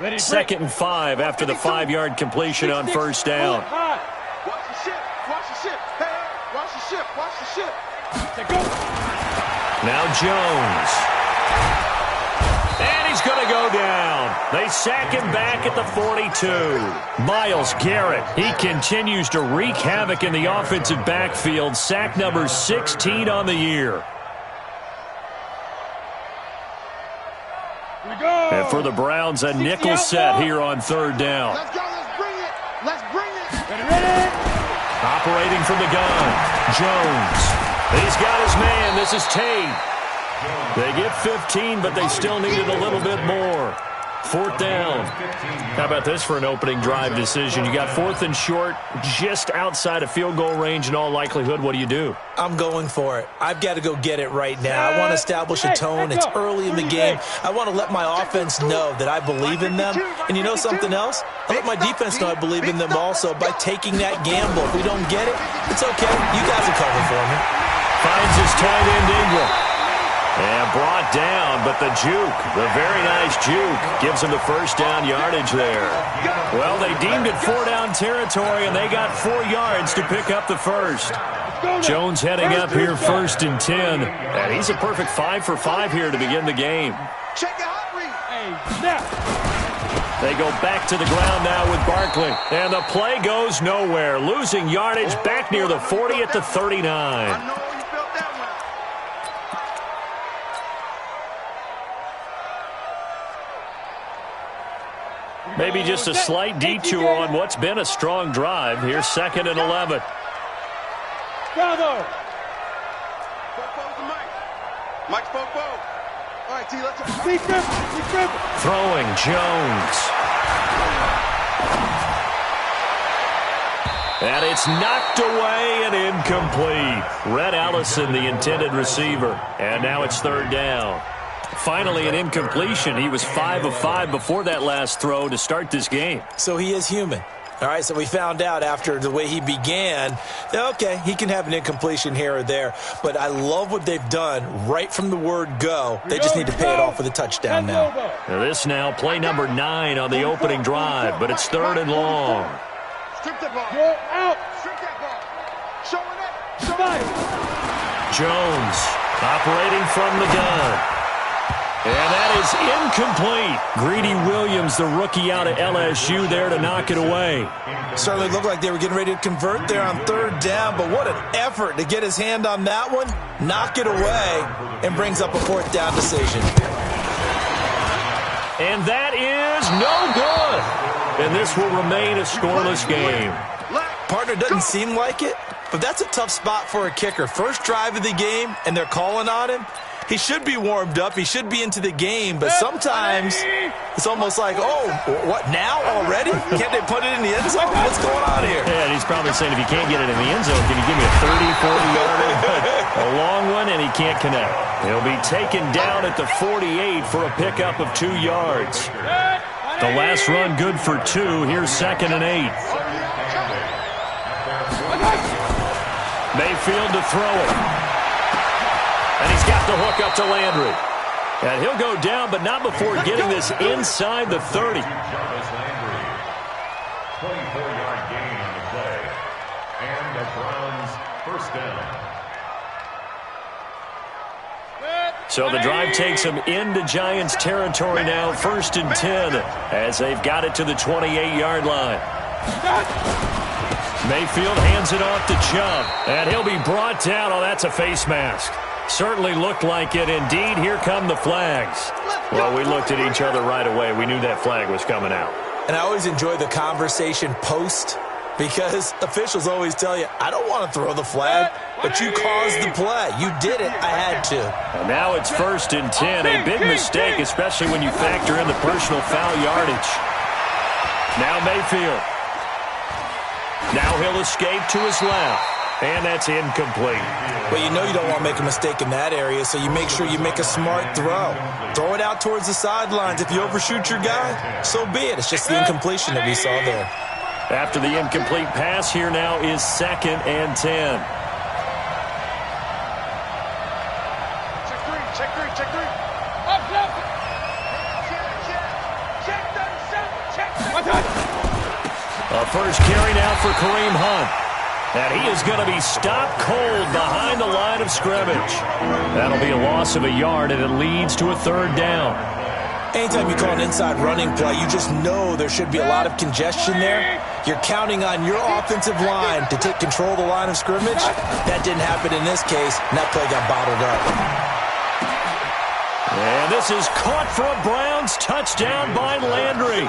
2nd and 5 after the 5-yard completion on first down. Watch the ship. Watch the ship. Hey, watch the ship. Watch the ship. Now Jones. And he's going to go down. They sack him back at the 42. Myles Garrett, he continues to wreak havoc in the offensive backfield. Sack number 16 on the year. And for the Browns, a nickel set here on 3rd down. Let's go. Let's bring it. Let's bring it. Ready. Operating from the gun, Jones. He's got his man. This is Tate. They get 15, but they still needed a little bit more. 4th down. How about this for an opening drive decision? You got 4th and short, just outside of field goal range in all likelihood. What do? I'm going for it. I've got to go get it right now. I want to establish a tone. It's early in the game. I want to let my offense know that I believe in them. And you know something else? I let my defense know I believe in them also by taking that gamble. If we don't get it, it's okay. You guys will cover for me. Finds his tight end Ingram. And brought down, but the juke, the very nice juke, gives him the first down yardage there. Well, they deemed it 4-down territory, and they got 4 yards to pick up the first. Jones heading up here 1st and 10. And he's a perfect 5 for 5 here to begin the game. Check the hot read. They go back to the ground now with Barkley. And the play goes nowhere. Losing yardage back near the 40 at the 39. I know you felt that one. Maybe just a slight detour on what's been a strong drive. Here's 2nd and 11. Bravo. Mike's All right, T, let's go. Throwing Jones. And it's knocked away and incomplete. Rhett Allison, the intended receiver. And now it's 3rd down. Finally an incompletion. He was 5 of 5 before that last throw to start this game. So he is human. All right, so we found out after the way he began, okay, he can have an incompletion here or there, but I love what they've done right from the word go. They just need to pay it off with a touchdown now. This now play number 9 on the opening drive, but it's 3rd and long. Strip that ball. Go out. Strip that ball. Showing it. Jones operating from the gun. And that is incomplete. Greedy Williams, the rookie out of LSU, there to knock it away. Certainly looked like they were getting ready to convert there on 3rd down, but what an effort to get his hand on that one, knock it away, and brings up a 4th down decision. And that is no good. And this will remain a scoreless game. Partner, doesn't seem like it, but that's a tough spot for a kicker. First drive of the game, and they're calling on him. He should be warmed up. He should be into the game. But sometimes it's almost like, oh, what, now already? Can't they put it in the end zone? What's going on here? Yeah, and he's probably saying, if you can't get it in the end zone, can you give me a 30, 40-yarder? A long one, and he can't connect. He'll be taken down at the 48 for a pickup of 2 yards. The last run good for 2. Here's 2nd and 8. Mayfield to throw it. And he's got the hook up to Landry. And he'll go down, but not before getting this inside the 30. 24-yard gain on the play. And the Browns first down. So the drive takes them into Giants territory now, 1st and 10, as they've got it to the 28-yard line. Mayfield hands it off to Chubb, and he'll be brought down. Oh, that's a face mask. Certainly looked like it. Indeed, here come the flags. Well, we looked at each other right away. We knew that flag was coming out. And I always enjoy the conversation post, because officials always tell you, I don't want to throw the flag, but you caused the play. You did it. I had to. And now it's 1st and 10. A big mistake, especially when you factor in the personal foul yardage. Now Mayfield. Now he'll escape to his left. And that's incomplete. Well, you know you don't want to make a mistake in that area, so you make sure you make a smart throw. Throw it out towards the sidelines. If you overshoot your guy, so be it. It's just the incompletion that we saw there. After the incomplete pass, here now is 2nd and 10. Check three. Up, up. Check 37. A first carry now for Kareem Hunt. And he is going to be stopped cold behind the line of scrimmage. That'll be a loss of a yard, and it leads to a third down. Anytime you call an inside running play, you just know there should be a lot of congestion there. You're counting on your offensive line to take control of the line of scrimmage. That didn't happen in this case, and that play got bottled up. And this is caught for a Browns touchdown by Landry.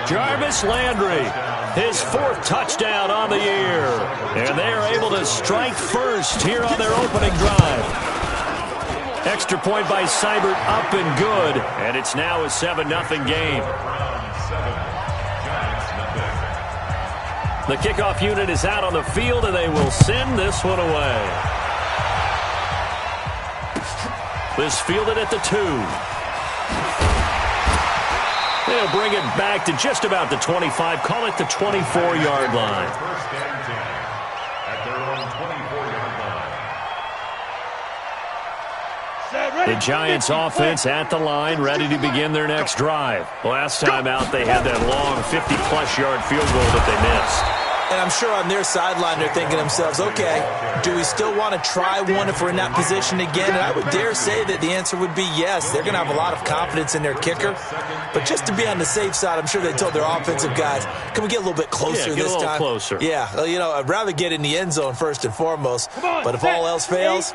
Jarvis Landry, his 4th touchdown on the year. And they are able to strike first here on their opening drive. Extra point by Seibert, up and good. And it's now a 7-0 game. The kickoff unit is out on the field, and they will send this one away. This fielded at the 2. They'll bring it back to just about the 25. Call it the 24-yard line. First and 10 at their own 24-yard line. The Giants offense at the line, ready to begin their next drive. Last time out, they had that long 50-plus yard field goal that they missed. And I'm sure on their sideline they're thinking to themselves, okay, do we still want to try one if we're in that position again? And I would dare say that the answer would be yes. They're going to have a lot of confidence in their kicker. But just to be on the safe side, I'm sure they told their offensive guys, can we get a little bit closer this time? Get a little closer. Yeah, well, you know, I'd rather get in the end zone first and foremost. But if all else fails,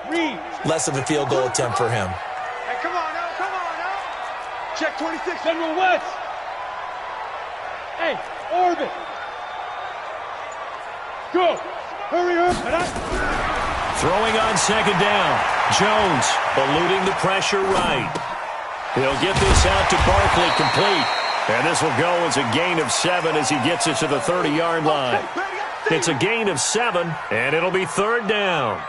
less of a field goal attempt for him. Hey, come on now. Check 26. General West. Hey, orbit. Go. Hurry up. Throwing on second down. Jones eluding the pressure right. He'll get this out to Barkley, complete. And this will go as a gain of 7 as he gets it to the 30-yard line. It's a gain of 7, and it'll be third down.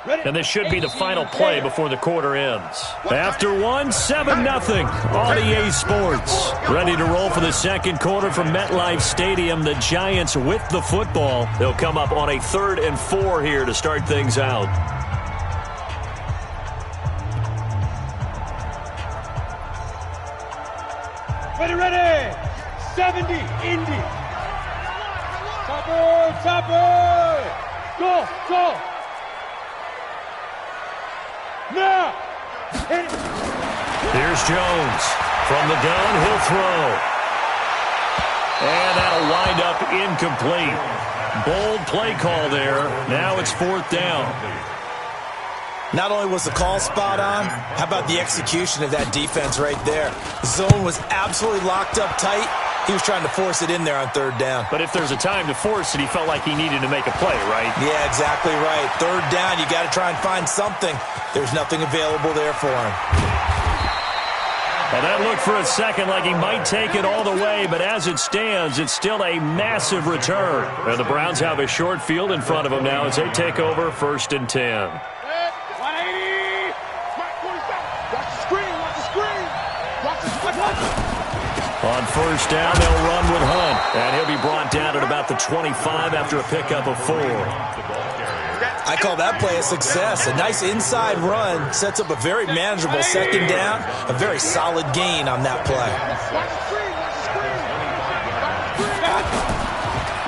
And this should be the final play before the quarter ends. After one, 7-0 on EA Sports. Ready to roll for the second quarter from MetLife Stadium. The Giants with the football. They'll come up on a 3rd and 4 here to start things out. Ready. 70, Indy. Topper. Go. Now! Here's Jones. From the gun, he'll throw. And that'll wind up incomplete. Bold play call there. Now it's 4th down. Not only was the call spot on, how about the execution of that defense right there? The zone was absolutely locked up tight. He was trying to force it in there on 3rd down. But if there's a time to force it, he felt like he needed to make a play, right? Yeah, exactly right. 3rd down, you got to try and find something. There's nothing available there for him. Well, that looked for a second like he might take it all the way, but as it stands, it's still a massive return. And the Browns have a short field in front of them now as they take over 1st and 10. 180. Watch the screen. Watch the On 1st down, they'll run with Hunt. And he'll be brought down at about the 25 after a pickup of 4. I call that play a success. A nice inside run sets up a very manageable 2nd down. A very solid gain on that play.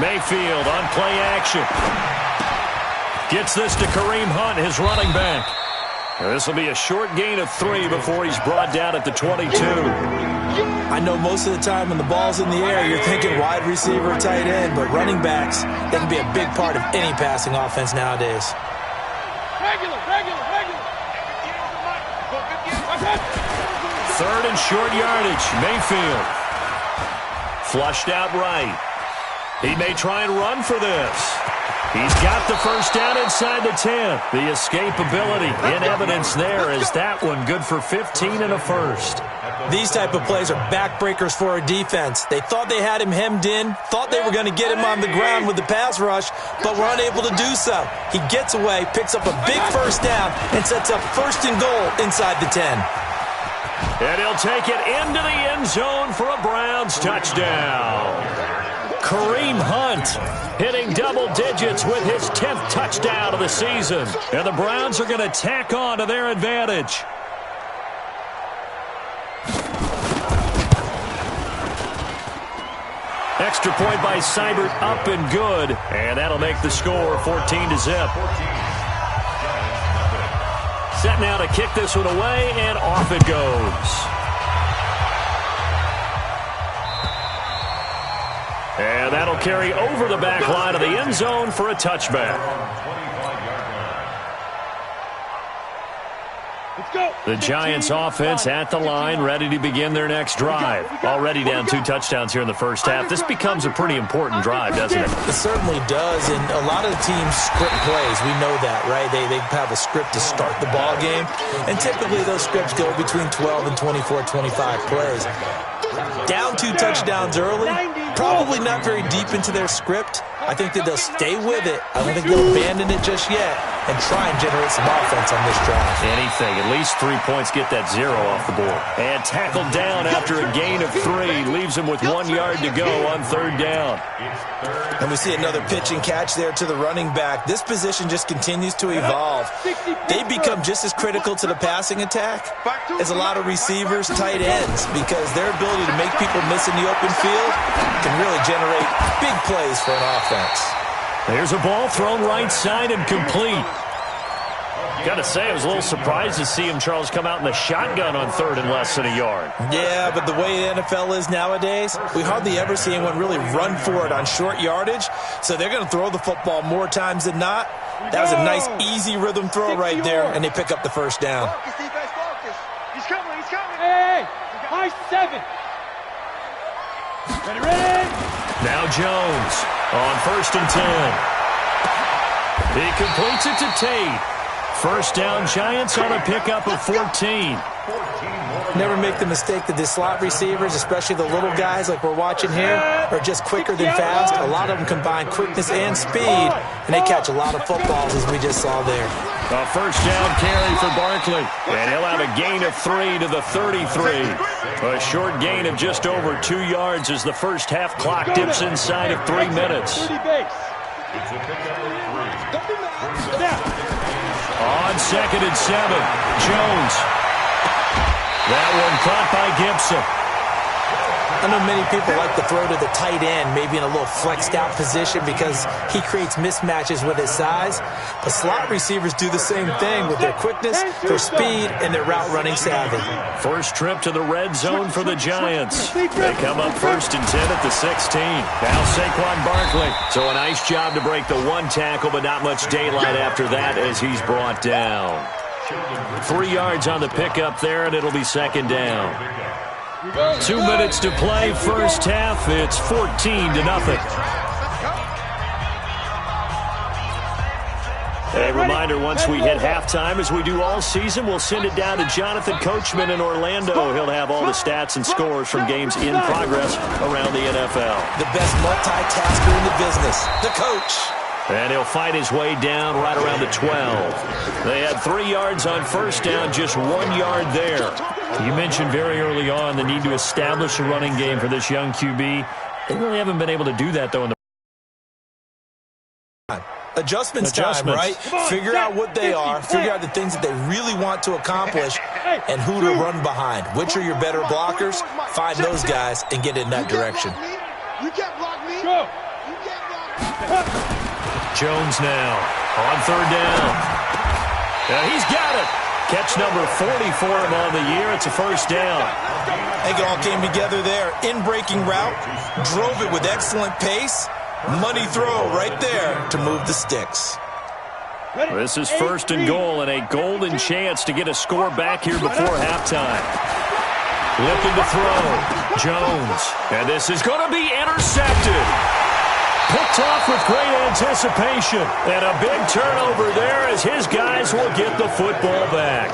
Mayfield on play action. Gets this to Kareem Hunt, his running back. This will be a short gain of 3 before he's brought down at the 22. I know most of the time when the ball's in the air, you're thinking wide receiver, tight end, but running backs, they can be a big part of any passing offense nowadays. Regular. 3rd and short yardage. Mayfield. Flushed out right. He may try and run for this. He's got the first down inside the 10. The escapability in evidence there is that one good for 15 and a first. These type of plays are backbreakers for a defense. They thought they had him hemmed in, thought they were going to get him on the ground with the pass rush, but were unable to do so. He gets away, picks up a big first down, and sets up 1st and goal inside the 10. And he'll take it into the end zone for a Browns touchdown. Kareem Hunt hitting double digits with his 10th touchdown of the season. And the Browns are going to tack on to their advantage. Extra point by Seibert, up and good. And that'll make the score 14-0. Set now to kick this one away, and off it goes. And that'll carry over the back line of the end zone for a touchback. The Giants offense at the line, ready to begin their next drive. Already down 2 touchdowns here in the first half. This becomes a pretty important drive, doesn't it? It certainly does, and a lot of the teams script plays. We know that, right? They have a script to start the ball game, and typically those scripts go between 12 and 24, 25 plays. Down 2 touchdowns early, probably not very deep into their script. I think that they'll stay with it. I don't think they'll abandon it just yet and try and generate some offense on this drive. Anything. At least 3 points, get that 0 off the board. And tackled down after a gain of 3. Leaves him with 1 yard to go on 3rd down. And we see another pitch and catch there to the running back. This position just continues to evolve. They become just as critical to the passing attack as a lot of receivers, tight ends, because their ability to make people miss in the open field can really generate big plays for an offense. There's a ball thrown right side and complete. Got to say, I was a little surprised to see him, Charles, come out in the shotgun on 3rd and less than a yard. Yeah, but the way the NFL is nowadays, we hardly ever see anyone really run for it on short yardage, so they're going to throw the football more times than not. That was a nice, easy rhythm throw right there, and they pick up the first down. He's coming, he's coming. Hey, high 7. Ready. Now Jones on 1st and 10. He completes it to Tate. First down, Giants on a pickup of 14. Never make the mistake that the slot receivers, especially the little guys like we're watching here, are just quicker than fast. A lot of them combine quickness and speed, and they catch a lot of footballs, as we just saw there. A first down carry for Barkley, and he'll have a gain of 3 to the 33. A short gain of just over 2 yards as the first half clock dips inside of 3 minutes. It's a pickup of 3. On 2nd and 7, Jones. That one caught by Gibson. I know many people like to throw to the tight end, maybe in a little flexed out position because he creates mismatches with his size. But slot receivers do the same thing with their quickness, their speed, and their route running savvy. First trip to the red zone for the Giants. They come up 1st and 10 at the 16. Now Saquon Barkley. So a nice job to break the 1 tackle, but not much daylight after that as he's brought down. 3 yards on the pickup there, and it'll be 2nd down. 2 minutes to play, first half. It's 14-0. A reminder, once we hit halftime, as we do all season, we'll send it down to Jonathan Coachman in Orlando. He'll have all the stats and scores from games in progress around the NFL. The best multitasker in the business, the coach. And he'll fight his way down right around the 12. They had 3 yards on first down, just 1 yard there. You mentioned very early on the need to establish a running game for this young QB. They really haven't been able to do that, though, in the Adjustments time, right? Figure out what they are, figure out the things that they really want to accomplish, and who to run behind. Which are your better blockers? Find those guys and get in that direction. You can't block me. Go. You can't block me. Jones now on 3rd down. And he's got it. Catch number 40 for him on the year. It's a first down. I think it all came together there. In-breaking route, drove it with excellent pace. Money throw right there to move the sticks. This is 1st and goal and a golden chance to get a score back here before halftime. Looking to throw. Jones. And this is going to be intercepted. Picked off with great anticipation. And a big turnover there as his guys will get the football back.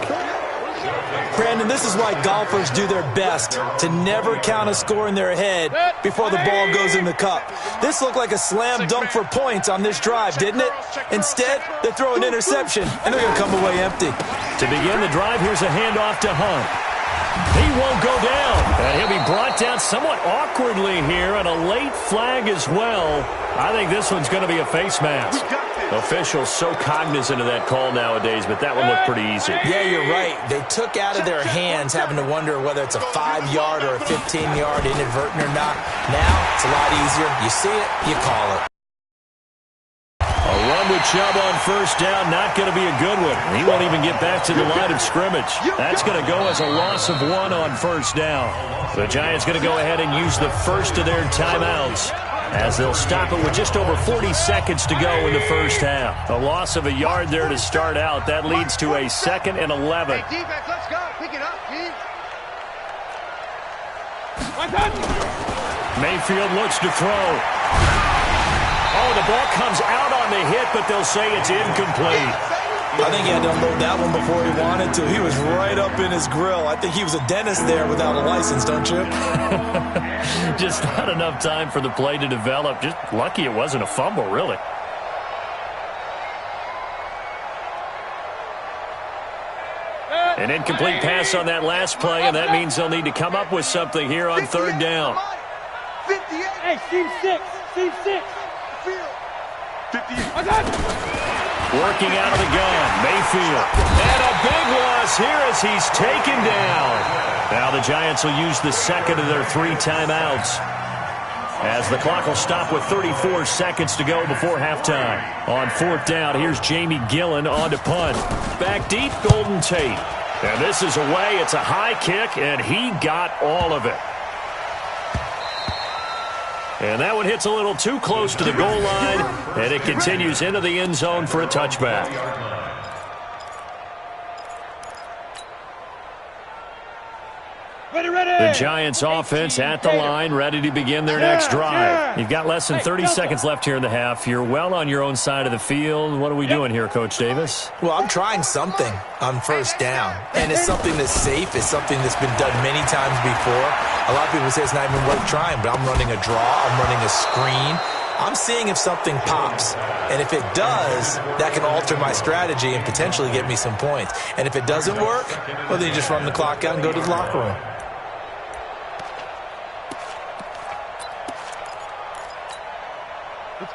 Brandon, this is why golfers do their best to never count a score in their head before the ball goes in the cup. This looked like a slam dunk for points on this drive, didn't it? Instead, they throw an interception, and they're going to come away empty. To begin the drive, here's a handoff to Hunt. He won't go down. And he'll be brought down somewhat awkwardly here, and a late flag as well. I think this one's going to be a face mask. Officials so cognizant of that call nowadays, but that one looked pretty easy. Yeah, you're right. They took out of their hands having to wonder whether it's a 5-yard or a 15-yard inadvertent or not. Now it's a lot easier. You see it, you call it. A run with Chubb on first down, not going to be a good one. He won't even get back to the line of scrimmage. That's going to go as a loss of 1 on first down. The Giants going to go ahead and use the first of their timeouts, as they'll stop it with just over 40 seconds to go in the first half. A loss of a yard there to start out. That leads to a 2nd and 11. Hey, defense, let's go. Pick it up, team. Mayfield looks to throw. Oh, the ball comes out on the hit, but they'll say it's incomplete. I think he had to unload that one before he wanted to. He was right up in his grill. I think he was a dentist there without a license, don't you? Just not enough time for the play to develop. Just lucky it wasn't a fumble, really. An incomplete pass on that last play, and that means they'll need to come up with something here on third down. 58. Hey, team 6. Team 6. 58. Working out of the gun, Mayfield. And a big loss here as he's taken down. Now the Giants will use the second of their 3 timeouts, as the clock will stop with 34 seconds to go before halftime. On fourth down, here's Jamie Gillen on to punt. Back deep, Golden Tate. And this is away. It's a high kick, and he got all of it. And that one hits a little too close to the goal line, and it continues into the end zone for a touchback. The Giants offense at the line, ready to begin their next drive. You've got less than 30 seconds left here in the half. You're well on your own side of the field. What are we doing here, Coach Davis? Well, I'm trying something on first down, and it's something that's safe. It's something that's been done many times before. A lot of people say it's not even worth trying, but I'm running a draw. I'm running a screen. I'm seeing if something pops, and if it does, that can alter my strategy and potentially get me some points. And if it doesn't work, well, then you just run the clock out and go to the locker room.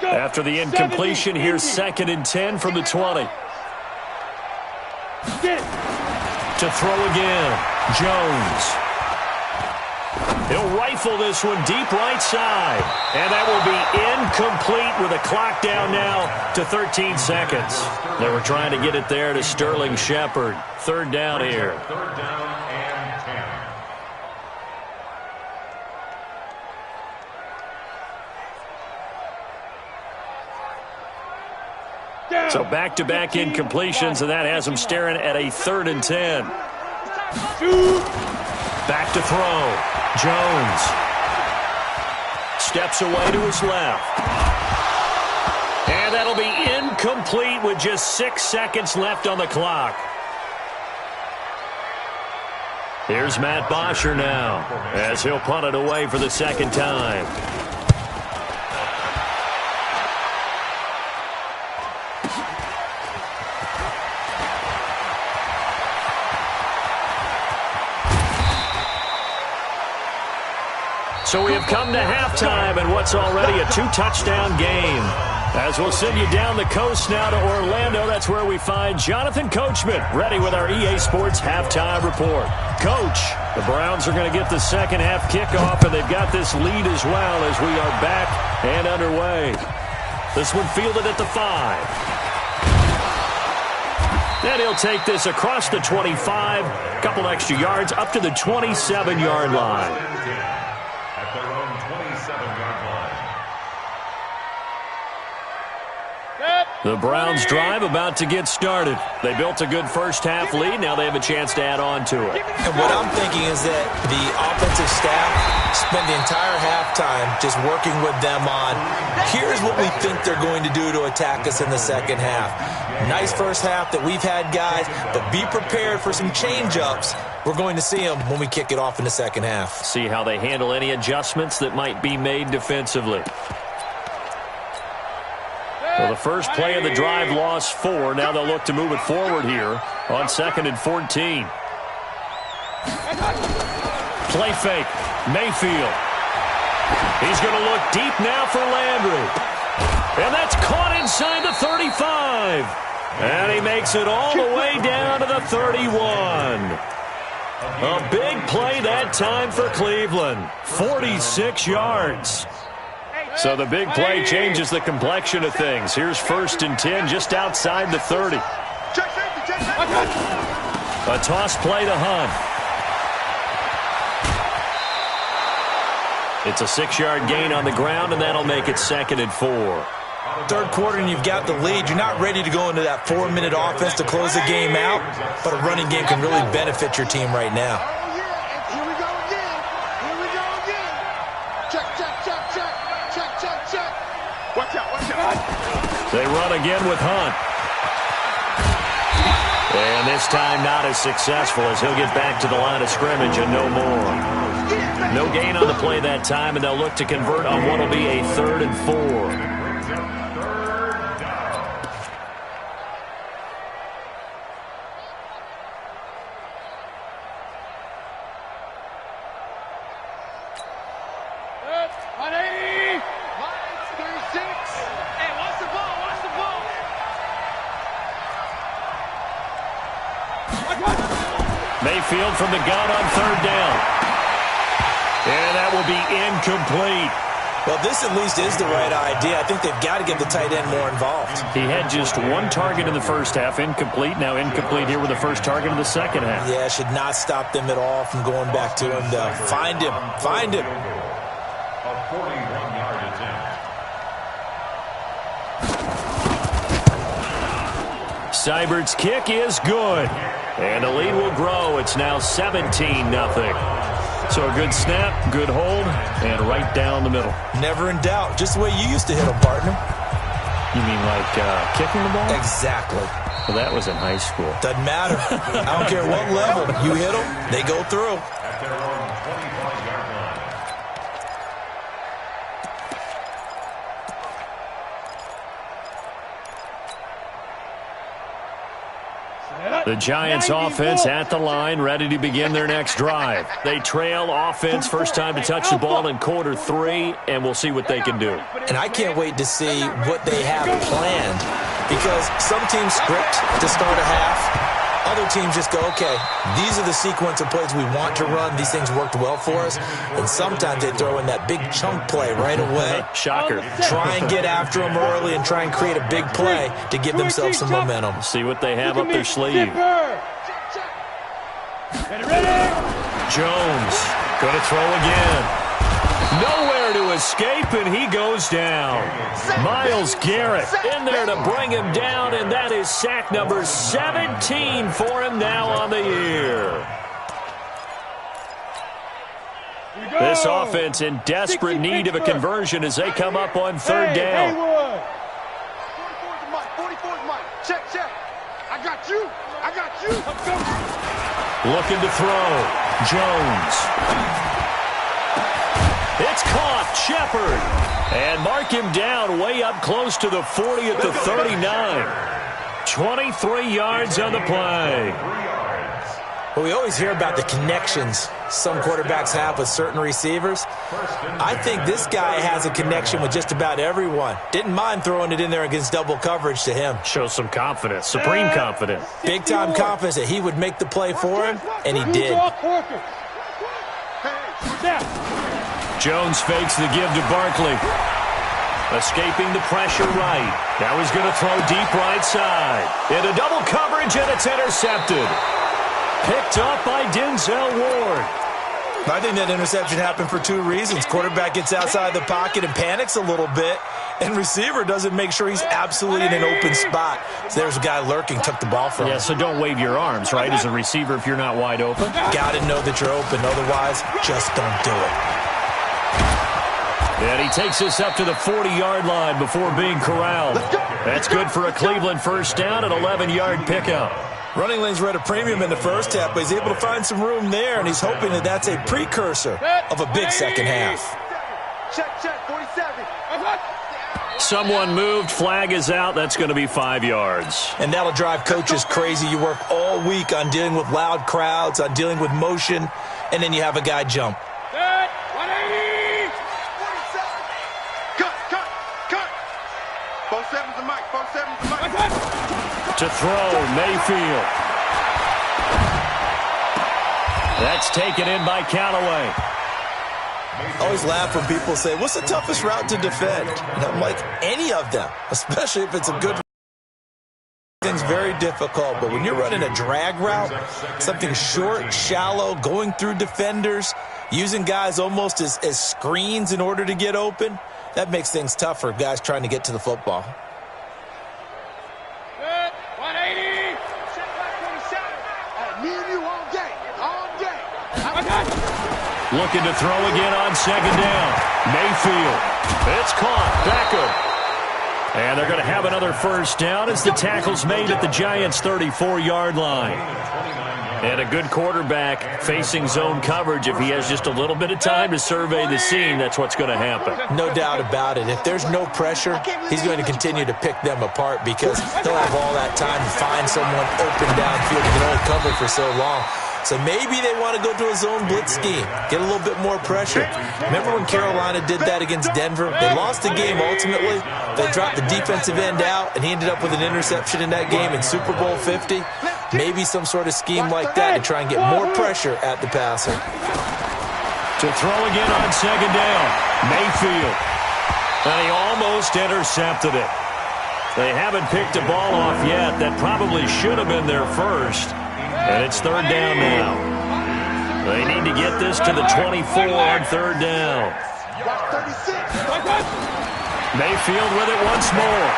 After the incompletion, here's 2nd and 10 from the 20. To throw again, Jones. He'll rifle this one deep right side. And that will be incomplete with a clock down now to 13 seconds. They were trying to get it there to Sterling Shepard. Third down here. Third down and 10. So back-to-back incompletions, and that has them staring at a 3rd and 10. Back to throw. Jones steps away to his left. And that'll be incomplete with just 6 seconds left on the clock. Here's Matt Bosher now, as he'll punt it away for the 2nd time. So we have come to halftime in what's already a 2-touchdown game. As we'll send you down the coast now to Orlando, that's where we find Jonathan Coachman ready with our EA Sports Halftime Report. Coach, the Browns are going to get the second half kickoff, and they've got this lead as well as we are back and underway. This one fielded at the 5. And he'll take this across the 25, a couple extra yards, up to the 27-yard line. At their own 27-yard line. The Browns drive about to get started. They built a good first half lead. Now they have a chance to add on to it. And what I'm thinking is that the offensive staff spent the entire halftime just working with them on, here's what we think they're going to do to attack us in the second half. Nice first half that we've had, guys, but be prepared for some change-ups. We're going to see them when we kick it off in the second half. See how they handle any adjustments that might be made defensively. Well, the first play of the drive lost 4. Now they'll look to move it forward here on 2nd and 14. Play fake. Mayfield. He's going to look deep now for Landry. And that's caught inside the 35. And he makes it all the way down to the 31. A big play that time for Cleveland. 46 yards. So the big play changes the complexion of things. Here's 1st and 10 just outside the 30. A toss play to Hunt. It's a 6-yard gain on the ground, and that'll make it 2nd and 4. Third quarter and you've got the lead. You're not ready to go into that 4-minute offense to close the game out, but a running game can really benefit your team right now. Here we go again. Here we go again. Check, check, check, check. Check, check, check. Watch out, watch out. They run again with Hunt. And this time not as successful as he'll get back to the line of scrimmage and no more. No gain on the play that time, and they'll look to convert on what will be a 3rd and 4. Mayfield from the gun on 3rd down. And that will be incomplete. Well, this at least is the right idea. I think they've got to get the tight end more involved. He had just 1 target in the first half, incomplete. Now incomplete here with the first target in the second half. Yeah, should not stop them at all from going back to him, though. Find him. Find him. A 41-yard attempt. Seibert's kick is good. And the lead will grow. It's now 17-0. So a good snap, good hold, and right down the middle. Never in doubt. Just the way you used to hit them, partner. You mean like kicking the ball? Exactly. Well, that was in high school. Doesn't matter. I don't care what level. You hit them, they go through. At their own 25-yard line. The Giants offense at the line, ready to begin their next drive. They trail offense, first time to touch the ball in quarter 3, and we'll see what they can do. And I can't wait to see what they have planned, because some teams script to start a half. Other teams just go, okay, these are the sequence of plays we want to run. These things worked well for us. And sometimes they throw in that big chunk play right away. Shocker. Try and get after them early and try and create a big play to give themselves some momentum. See what they have up their sleeve. Jones going to throw again. Nowhere to escape, and he goes down. Myles Garrett in there to bring him down, and that is sack number 17 for him now on the year. This offense in desperate need of a conversion as they come up on 3rd down. 44's Mike. 44's Mike. Check, check. I got you. I got you. Let's go. Looking to throw. Jones. It's caught. Shepard. And mark him down way up close to the 40 at the 39. 23 yards on the play. Well, we always hear about the connections some quarterbacks have with certain receivers. I think this guy has a connection with just about everyone. Didn't mind throwing it in there against double coverage to him. Shows some confidence, supreme confidence. Big-time confidence that he would make the play for him, and he did. Jones fakes the give to Barkley. Escaping the pressure right. Now he's going to throw deep right side. Into double coverage, and it's intercepted. Picked up by Denzel Ward. I think that interception happened for 2 reasons. Quarterback gets outside the pocket and panics a little bit, and receiver doesn't make sure he's absolutely in an open spot. So there's a guy lurking, took the ball from him. Yeah, so don't wave your arms, right, as a receiver if you're not wide open. Got to know that you're open. Otherwise, just don't do it. And he takes us up to the 40-yard line before being corralled. That's good for a Cleveland first down, an 11-yard pickup. Running lanes were at a premium in the first half, but he's able to find some room there, and he's hoping that that's a precursor of a big second half. Check, check, 47. Someone moved. Flag is out. That's going to be 5 yards. And that'll drive coaches crazy. You work all week on dealing with loud crowds, on dealing with motion, and then you have a guy jump. Set, 180. Cut. 4-7's the mic. 4-7's the mic. To throw, Mayfield. That's taken in by Callaway. I always laugh when people say, what's the toughest route to defend? And I'm like, any of them, especially if it's a good thing's very difficult. But when you're running a drag route, something short, shallow, going through defenders, using guys almost as screens in order to get open, that makes things tough for guys trying to get to the football. Set, 180. Me and you all day. Looking to throw again on second down. Mayfield. It's caught. Beckham. And they're going to have another first down as the tackle's made at the Giants' 34-yard line. And a good quarterback facing zone coverage. If he has just a little bit of time to survey the scene, that's what's going to happen. No doubt about it. If there's no pressure, he's going to continue to pick them apart because he'll have all that time to find someone open downfield. He can only cover for so long. So maybe they want to go to a zone blitz scheme, get a little bit more pressure. Remember when Carolina did that against Denver? They lost the game ultimately. They dropped the defensive end out, and he ended up with an interception in that game in Super Bowl 50. Maybe some sort of scheme like that to try and get more pressure at the passer. To throw again on second down, Mayfield. And he almost intercepted it. They haven't picked a ball off yet. That probably should have been their first. And it's third down now. They need to get this to the 24 on third down. Mayfield with it once more.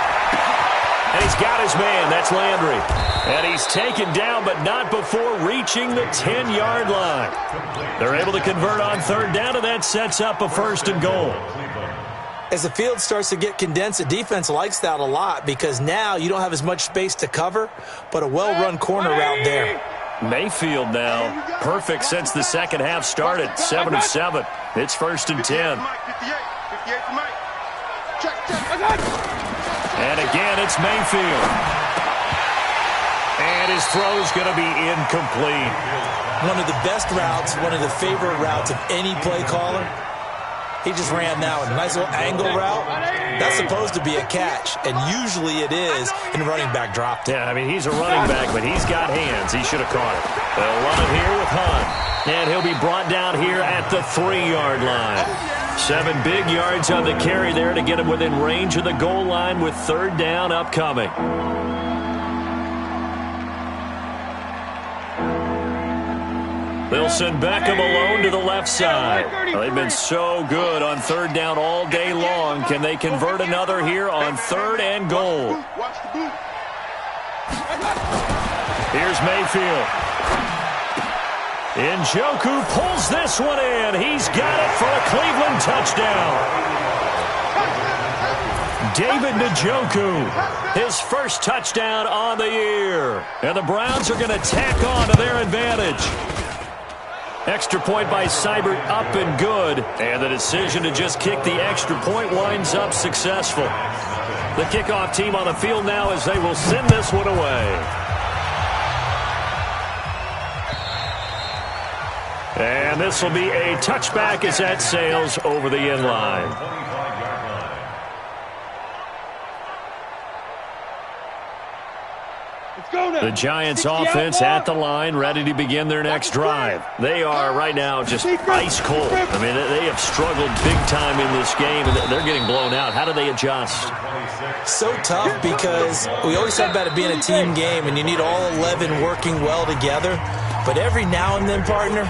And he's got his man. That's Landry. And he's taken down, but not before reaching the 10-yard line. They're able to convert on third down, and that sets up a first and goal. As the field starts to get condensed, the defense likes that a lot because now you don't have as much space to cover, but a well-run corner route there. Mayfield now, perfect since the second half started, 7 of 7. It's first and 10. And again, it's Mayfield. And his throw's going to be incomplete. One of the best routes, one of the favorite routes of any play caller. He just ran that one. Nice little angle route. That's supposed to be a catch, and usually it is, and running back dropped it. Yeah, I mean, he's a running back, but he's got hands. He should have caught it. They'll run it here with Hunt. And he'll be brought down here at the 3-yard line. 7 big yards on the carry there to get him within range of the goal line with third down upcoming. They'll send Beckham alone to the left side. They've been so good on third down all day long. Can they convert another here on third and goal? Here's Mayfield. Njoku pulls this one in. He's got it for a Cleveland touchdown. David Njoku, his first touchdown on the year. And the Browns are going to tack on to their advantage. Extra point by Seibert up and good. And the decision to just kick the extra point winds up successful. The kickoff team on the field now as they will send this one away. And this will be a touchback as that sails over the end line. The Giants offense at the line, ready to begin their next drive. They are right now just ice cold. I mean, they have struggled big time in this game, and they're getting blown out. How do they adjust? So tough because we always talk about it being a team game, and you need all 11 working well together. But every now and then, partner,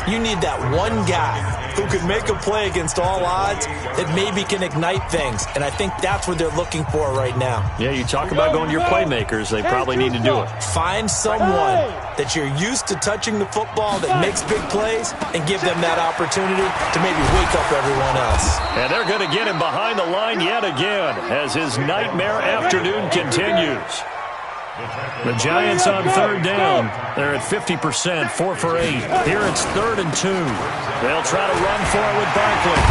you need that one guy who can make a play against all odds that maybe can ignite things. And I think that's what they're looking for right now. Yeah, you talk about going to your playmakers. They probably need to do it. Find someone that you're used to touching the football that makes big plays and give them that opportunity to maybe wake up everyone else. And they're going to get him behind the line yet again as his nightmare afternoon continues. The Giants on third down. They're at 50%, 4 for 8. Here it's 3rd and 2. They'll try to run for it with Barkley.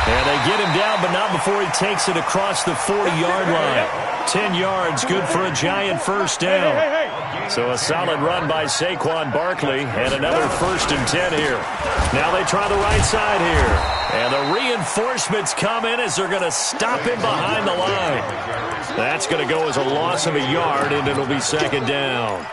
And they get him down, but not before he takes it across the 40-yard line. 10 yards, good for a Giant first down. So a solid run by Saquon Barkley, and another 1st and 10 here. Now they try the right side here. And the reinforcements come in as they're going to stop him behind the line. That's going to go as a loss of a yard, and it'll be 2nd down.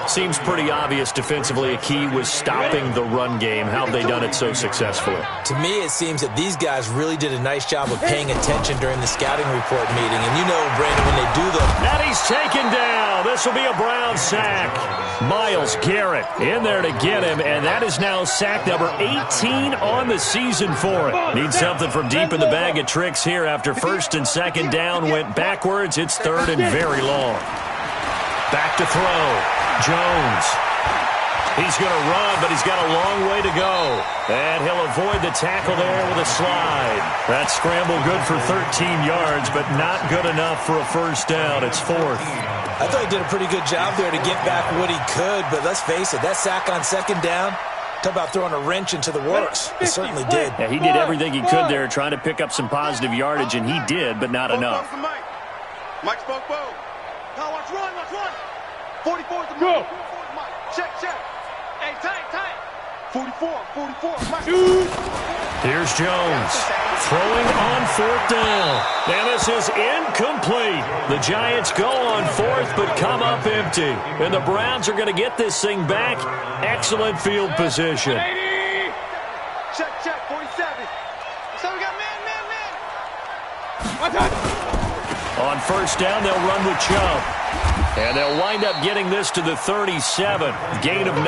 Seems pretty obvious defensively a key was stopping the run game. How have they done it so successfully? To me, it seems that these guys really did a nice job of paying attention during the scouting report meeting. And you know, Brandon, when they do them. And he's taken down. This will be a Brown sack. Myles Garrett in there to get him, and that is now sack number 18 on the season for him. Needs something from deep in the bag of tricks here after 1st and 2nd down went backwards. It's 3rd and very long. Back to throw. Jones. He's going to run, but he's got a long way to go. And he'll avoid the tackle there with a slide. That scramble good for 13 yards, but not good enough for a first down. It's 4th. I thought he did a pretty good job there to get back what he could, but let's face it, that sack on 2nd down, talk about throwing a wrench into the works. He certainly did. Yeah, he did everything he could there trying to pick up some positive yardage, and he did, but not enough. Mike spoke boom. Now watch run, watch run. 44 is the move. Check, check. Hey, tight. 44. Here's Jones throwing on 4th down. And this is incomplete. The Giants go on 4th but come up empty. And the Browns are going to get this thing back. Excellent field position. Check, 47. So we got man. On 1st down, they'll run with Chubb. And they'll wind up getting this to the 37. Gain of 9.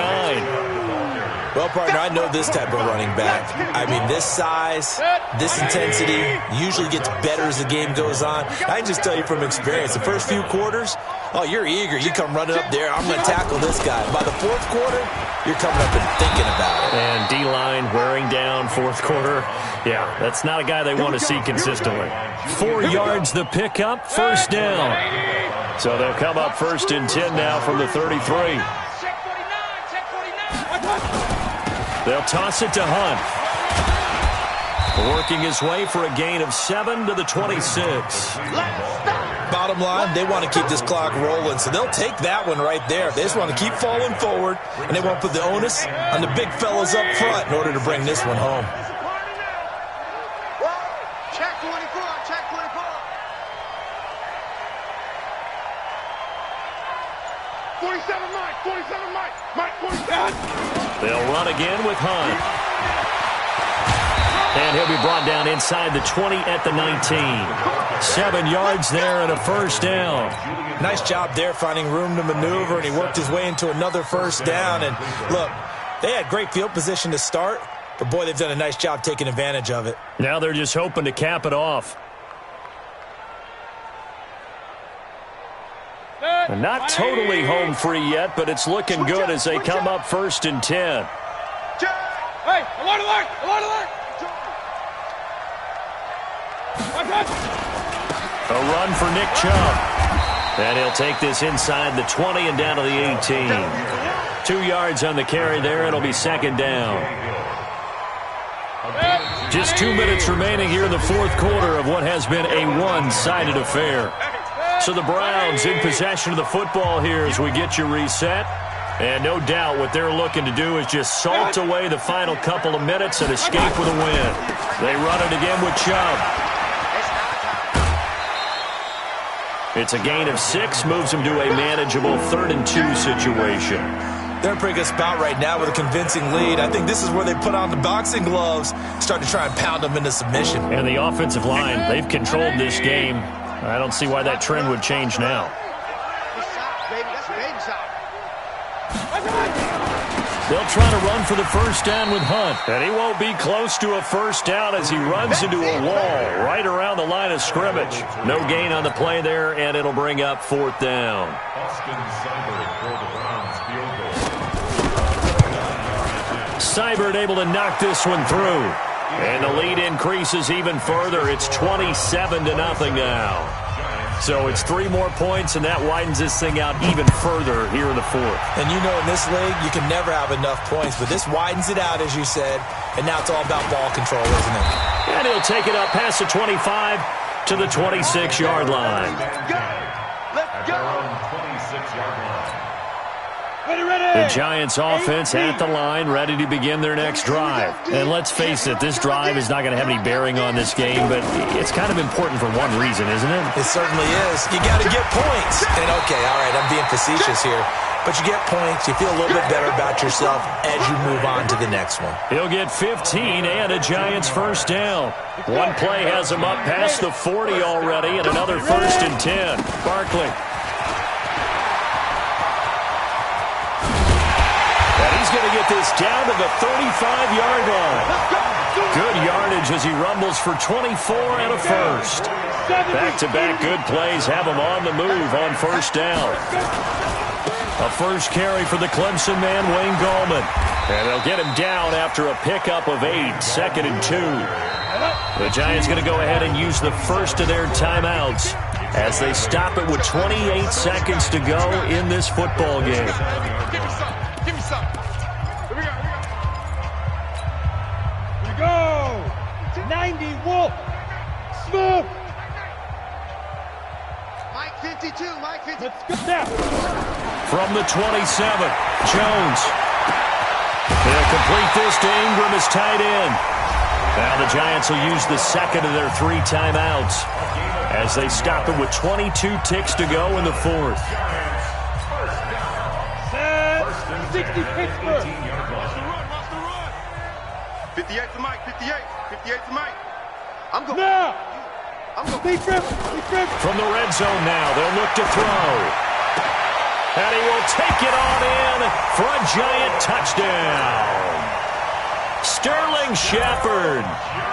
Well, partner, I know this type of running back. I mean, this size, this intensity usually gets better as the game goes on. I can just tell you from experience, the first few quarters, oh, you're eager. You come running up there, I'm going to tackle this guy. By the 4th quarter, you're coming up and thinking about it. And D-line wearing down 4th quarter. Yeah, that's not a guy they want to see consistently. 4 yards the pickup, 1st down. So they'll come up 1st and 10 now from the 33. They'll toss it to Hunt. Working his way for a gain of 7 to the 26. Bottom line, they want to keep this clock rolling, so they'll take that one right there. They just want to keep falling forward, and they won't put the onus on the big fellas up front in order to bring this one home. Check 24. 47 Mike. Mike 47. They'll run again with Hunt. And he'll be brought down inside the 20 at the 19. 7 yards there and a 1st down. Nice job there finding room to maneuver, and he worked his way into another 1st down. And look, they had great field position to start, but boy, they've done a nice job taking advantage of it. Now they're just hoping to cap it off. And not totally home free yet, but it's looking good as they come up 1st and 10. Hey, alert! A run for Nick Chubb. And he'll take this inside the 20 and down to the 18. 2 yards on the carry there. It'll be 2nd down. Just 2 minutes remaining here in the 4th quarter of what has been a one-sided affair. So the Browns in possession of the football here as we get you reset. And no doubt what they're looking to do is just salt away the final couple of minutes and escape with a win. They run it again with Chubb. It's a gain of 6, moves them to a manageable 3rd and 2 situation. They're in a pretty good spot right now with a convincing lead. I think this is where they put on the boxing gloves, start to try and pound them into submission. And the offensive line, they've controlled this game. I don't see why that trend would change now. They'll try to run for the 1st down with Hunt. And he won't be close to a 1st down as he runs into a wall right around the line of scrimmage. No gain on the play there, and it'll bring up 4th down. Seibert able to knock this one through. And the lead increases even further. It's 27-0 now. So it's 3 more points, and that widens this thing out even further here in the fourth. And you know in this league, you can never have enough points, but this widens it out, as you said, and now it's all about ball control, isn't it? And he'll take it up past the 25 to the 26-yard line. Let's go. 26-yard line. The Giants offense at the line, ready to begin their next drive. And let's face it, this drive is not going to have any bearing on this game, but it's kind of important for one reason, isn't it? It certainly is. You got to get points. And okay, all right, I'm being facetious here, but you get points, you feel a little bit better about yourself as you move on to the next one. He'll get 15 and a Giants first down. One play has him up past the 40 already, and another 1st and 10. Barkley. He's going to get this down to the 35-yard line. Good yardage as he rumbles for 24 and a first. Back-to-back good plays have him on the move on first down. A first carry for the Clemson man, Wayne Gallman. And they'll get him down after a pickup of 8, 2nd and 2. The Giants going to go ahead and use the first of their timeouts as they stop it with 28 seconds to go in this football game. Give me some. Here we go. 90 Wolf. Smooth. Mike 52, Mike 52. Let's go now. From the 27, Jones. They'll complete this to Ingram as tight end. Now the Giants will use the second of their 3 timeouts as they stop it with 22 ticks to go in the fourth. 60 Pittsburgh. 58 to Mike, 58. 58 to Mike. I'm going. Now. I'm going. Be grip. From the red zone now, they'll look to throw. And he will take it on in for a Giant touchdown. Sterling Shepard,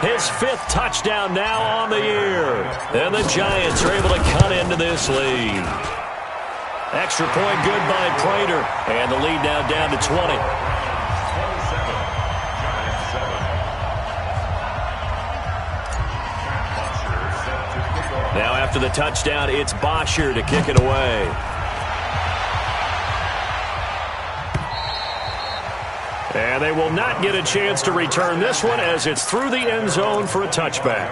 his 5th touchdown now on the year. And the Giants are able to cut into this lead. Extra point good by Prater. And the lead now down to 20. Now after the touchdown, it's Bosher to kick it away. And they will not get a chance to return this one as it's through the end zone for a touchback.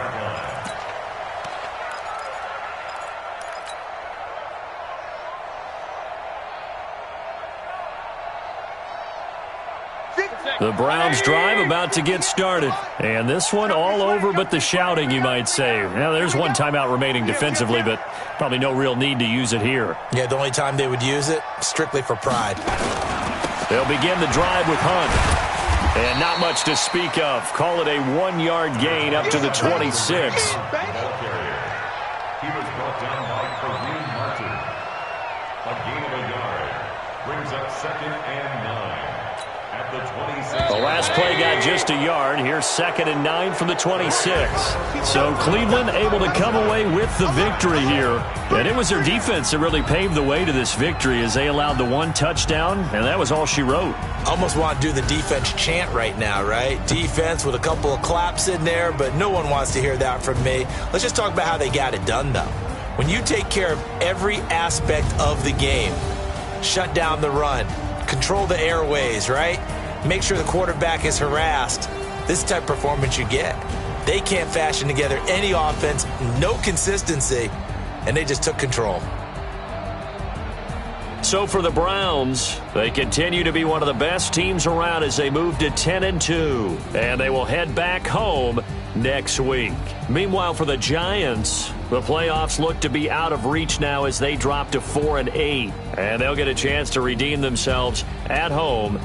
The Browns drive about to get started. And this one all over but the shouting, you might say. Now, there's one timeout remaining defensively, but probably no real need to use it here. Yeah, the only time they would use it, strictly for pride. They'll begin the drive with Hunt. And not much to speak of. Call it a 1-yard gain up to the 26. He was brought down by Kareem Martin. A gain of a yard. Brings up 2nd and 9. At the 26. The last play got just a yard. Here's 2nd and 9 from the 26. So Cleveland able to come away with the victory here. And it was their defense that really paved the way to this victory as they allowed the 1 touchdown, and that was all she wrote. Almost want to do the defense chant right now, right? Defense with a couple of claps in there, but no one wants to hear that from me. Let's just talk about how they got it done, though. When you take care of every aspect of the game, shut down the run, control the airways, right? Make sure the quarterback is harassed. This is the type of performance you get. They can't fashion together any offense, no consistency, and they just took control. So for the Browns, they continue to be one of the best teams around as they move to 10-2, and they will head back home next week. Meanwhile, for the Giants, the playoffs look to be out of reach now as they drop to 4-8, and they'll get a chance to redeem themselves at home